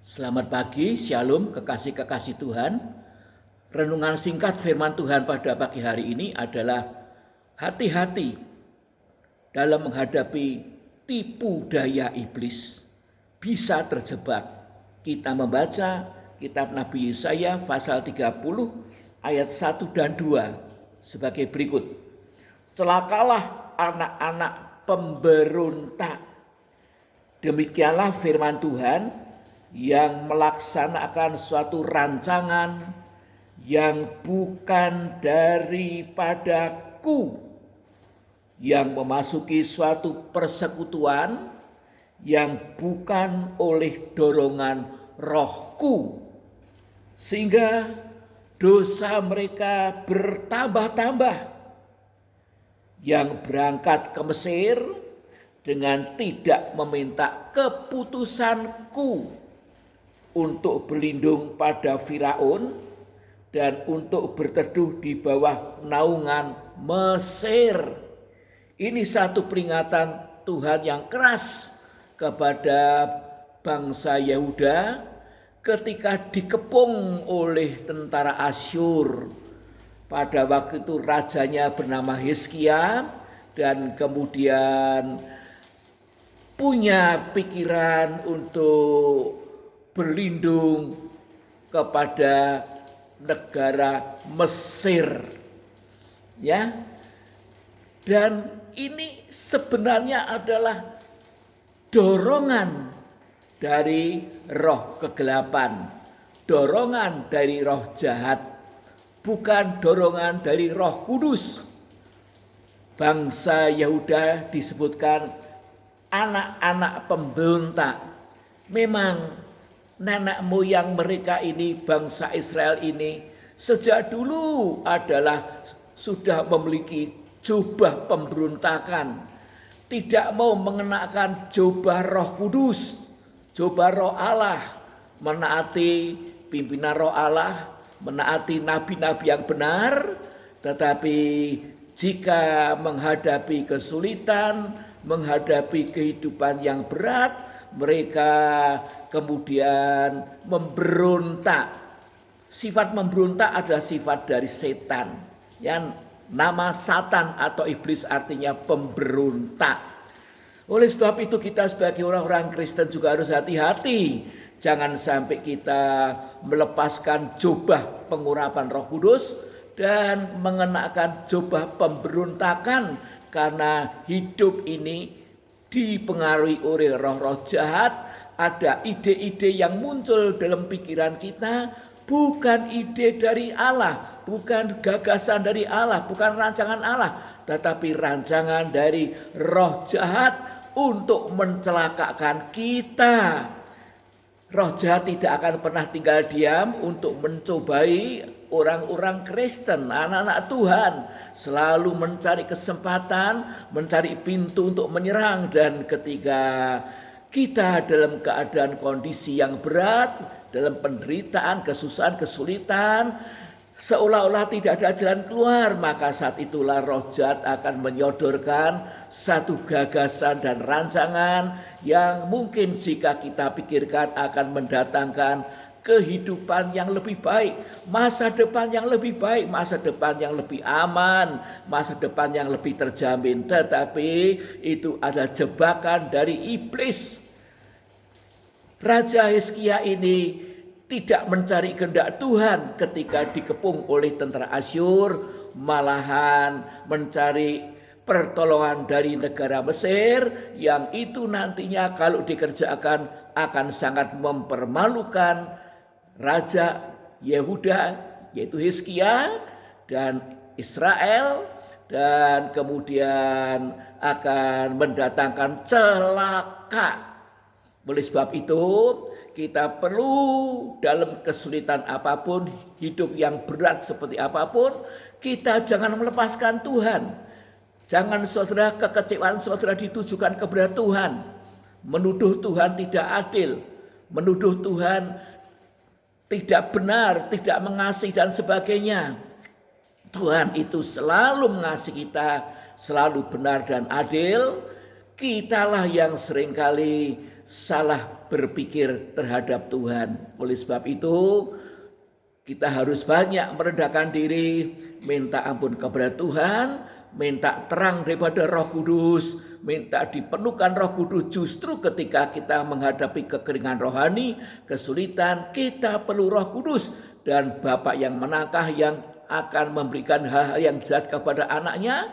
Selamat pagi, shalom, kekasih-kekasih Tuhan. Renungan singkat firman Tuhan pada pagi hari ini adalah hati-hati dalam menghadapi tipu daya iblis. Bisa terjebak. Kita membaca kitab Nabi Yesaya pasal 30 ayat 1 dan 2 sebagai berikut. Celakalah anak-anak pemberontak. Demikianlah firman Tuhan yang melaksanakan suatu rancangan yang bukan daripadaku, yang memasuki suatu persekutuan yang bukan oleh dorongan rohku, sehingga dosa mereka bertambah-tambah, yang berangkat ke Mesir dengan tidak meminta keputusanku untuk berlindung pada Firaun dan untuk berteduh di bawah naungan Mesir. Ini satu peringatan Tuhan yang keras kepada bangsa Yehuda ketika dikepung oleh tentara Asyur. Pada waktu itu rajanya bernama Hizkia dan kemudian punya pikiran untuk berlindung kepada negara Mesir, ya. Dan ini sebenarnya adalah dorongan dari roh kegelapan, dorongan dari roh jahat, bukan dorongan dari Roh Kudus. Bangsa Yehuda disebutkan anak-anak pemberontak. Memang nenek moyang mereka ini, bangsa Israel ini, sejak dulu adalah sudah memiliki jubah pemberontakan. Tidak mau mengenakan jubah Roh Kudus, jubah Roh Allah, menaati pimpinan Roh Allah, menaati nabi-nabi yang benar. Tetapi jika menghadapi kesulitan, menghadapi kehidupan yang berat, mereka kemudian memberontak. Sifat memberontak adalah sifat dari setan. Yang nama Satan atau iblis artinya pemberontak. Oleh sebab itu kita sebagai orang-orang Kristen juga harus hati-hati. Jangan sampai kita melepaskan jubah pengurapan Roh Kudus dan mengenakan jubah pemberontakan, karena hidup ini dipengaruhi oleh roh-roh jahat. Ada ide-ide yang muncul dalam pikiran kita, bukan ide dari Allah, bukan gagasan dari Allah, bukan rancangan Allah, tetapi rancangan dari roh jahat untuk mencelakakan kita. Roh jahat tidak akan pernah tinggal diam untuk mencobai orang-orang Kristen, anak-anak Tuhan. Selalu mencari kesempatan, mencari pintu untuk menyerang. Dan ketika kita dalam keadaan kondisi yang berat, dalam penderitaan, kesusahan, kesulitan, seolah-olah tidak ada jalan keluar, maka saat itulah roh jahat akan menyodorkan satu gagasan dan rancangan yang mungkin jika kita pikirkan akan mendatangkan kehidupan yang lebih baik, masa depan yang lebih baik, masa depan yang lebih aman, masa depan yang lebih terjamin. Tetapi itu adalah jebakan dari iblis. Raja Hizkia ini tidak mencari kehendak Tuhan ketika dikepung oleh tentara Asyur, malahan mencari pertolongan dari negara Mesir, yang itu nantinya kalau dikerjakan akan sangat mempermalukan Raja Yehuda, yaitu Hizkia dan Israel, dan kemudian akan mendatangkan celaka. Oleh sebab itu kita perlu dalam kesulitan apapun, hidup yang berat seperti apapun, kita jangan melepaskan Tuhan. Jangan saudara, kekecewaan saudara ditujukan kepada Tuhan. Menuduh Tuhan tidak adil, menuduh Tuhan tidak benar, tidak mengasihi dan sebagainya. Tuhan itu selalu mengasihi kita, selalu benar dan adil. Kitalah yang seringkali salah berpikir terhadap Tuhan. Oleh sebab itu, kita harus banyak merendahkan diri, minta ampun kepada Tuhan, minta terang daripada Roh Kudus, minta dipenuhkan Roh Kudus. Justru ketika kita menghadapi kekeringan rohani, kesulitan, kita perlu Roh Kudus. Dan Bapak yang menakah yang akan memberikan hal-hal yang jahat kepada anaknya,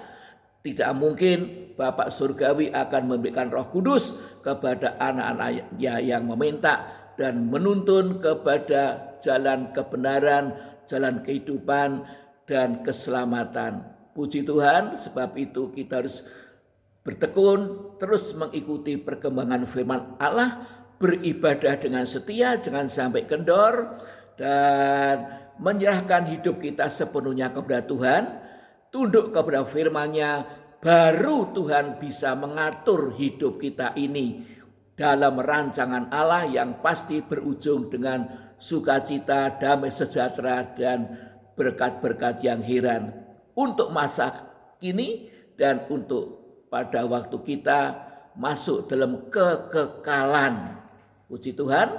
tidak mungkin Bapak Surgawi akan memberikan Roh Kudus kepada anak-anaknya yang meminta dan menuntun kepada jalan kebenaran, jalan kehidupan, dan keselamatan. Puji Tuhan, sebab itu kita harus bertekun, terus mengikuti perkembangan firman Allah, beribadah dengan setia, jangan sampai kendor, dan menyerahkan hidup kita sepenuhnya kepada Tuhan, tunduk kepada firman-Nya, baru Tuhan bisa mengatur hidup kita ini dalam rancangan Allah yang pasti berujung dengan sukacita, damai sejahtera, dan berkat-berkat yang heran untuk masa kini dan untuk pada waktu kita masuk dalam kekekalan. Puji Tuhan,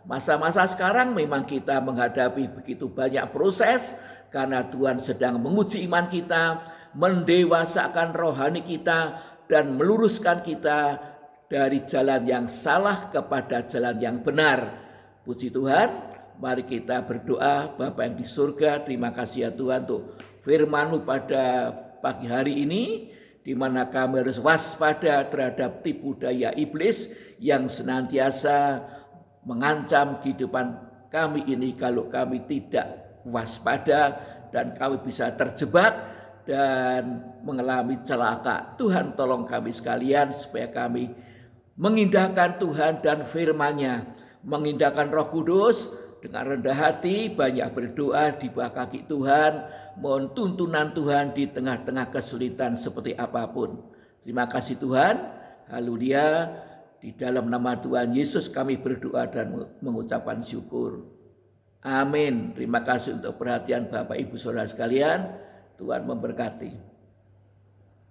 masa-masa sekarang memang kita menghadapi begitu banyak proses karena Tuhan sedang menguji iman kita, mendewasakan rohani kita, dan meluruskan kita dari jalan yang salah kepada jalan yang benar. Puji Tuhan, mari kita berdoa. Bapa yang di surga, terima kasih ya Tuhan untuk firman-Mu pada pagi hari ini, di mana kami harus waspada terhadap tipu daya iblis yang senantiasa mengancam kehidupan kami ini kalau kami tidak waspada, dan kami bisa terjebak dan mengalami celaka. Tuhan tolong kami sekalian supaya kami mengindahkan Tuhan dan firman-Nya, mengindahkan Roh Kudus dengan rendah hati, banyak berdoa di bawah kaki Tuhan, mohon tuntunan Tuhan di tengah-tengah kesulitan seperti apapun. Terima kasih Tuhan, haleluya. Di dalam nama Tuhan Yesus kami berdoa dan mengucapkan syukur. Amin. Terima kasih untuk perhatian Bapak Ibu Saudara sekalian. Tuhan memberkati.